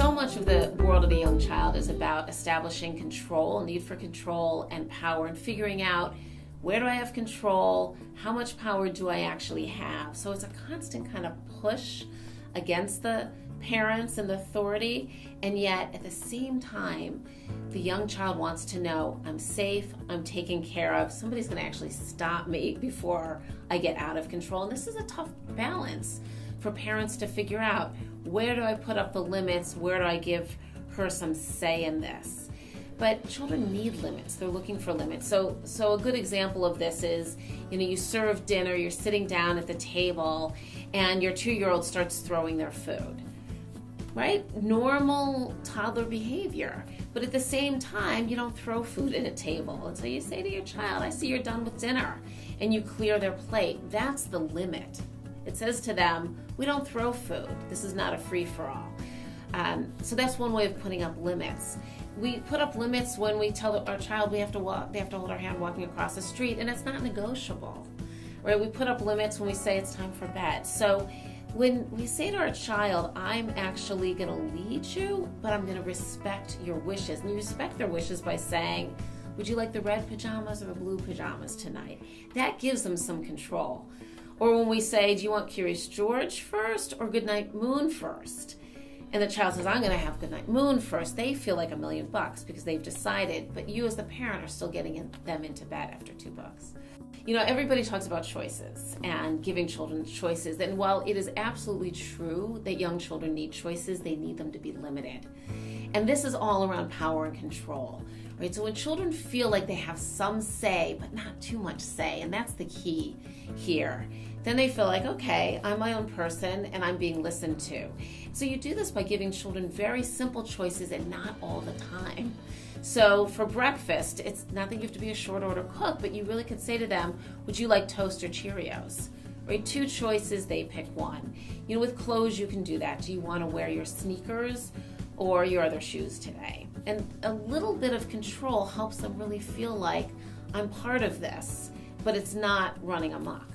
So much of the world of the young child is about establishing control, need for control and power, and figuring out, where do I have control? How much power do I actually have? So it's a constant kind of push against the parents and the authority, and yet at the same time, the young child wants to know, I'm safe, I'm taken care of, somebody's going to actually stop me before I get out of control. And this is a tough balance for parents to figure out. Where do I put up the limits? Where do I give her some say in this? But children need limits. They're looking for limits. So a good example of this is, you serve dinner, you're sitting down at the table, and your 2-year-old starts throwing their food. Right? Normal toddler behavior. But at the same time, you don't throw food at a table. And so you say to your child, I see you're done with dinner, and you clear their plate. That's the limit. It says to them, we don't throw food. This is not a free-for-all. So that's one way of putting up limits. We put up limits when we tell our child they have to hold our hand walking across the street, and it's not negotiable. Right? We put up limits when we say it's time for bed. So when we say to our child, I'm actually going to lead you, but I'm going to respect your wishes. And you respect their wishes by saying, would you like the red pajamas or the blue pajamas tonight? That gives them some control. Or when we say, do you want Curious George first or Goodnight Moon first? And the child says, I'm going to have Goodnight Moon first. They feel like $1,000,000 because they've decided, but you as the parent are still getting them into bed after $2. Everybody talks about choices and giving children choices. And while it is absolutely true that young children need choices, they need them to be limited. And this is all around power and control, right? So when children feel like they have some say, but not too much say, and that's the key here, then they feel like, okay, I'm my own person and I'm being listened to. So you do this by giving children very simple choices and not all the time. So for breakfast, it's not that you have to be a short order cook, but you really could say to them, would you like toast or Cheerios? Right? 2 choices, they pick one. With clothes, you can do that. Do you want to wear your sneakers or your other shoes today? And a little bit of control helps them really feel like I'm part of this, but it's not running amok.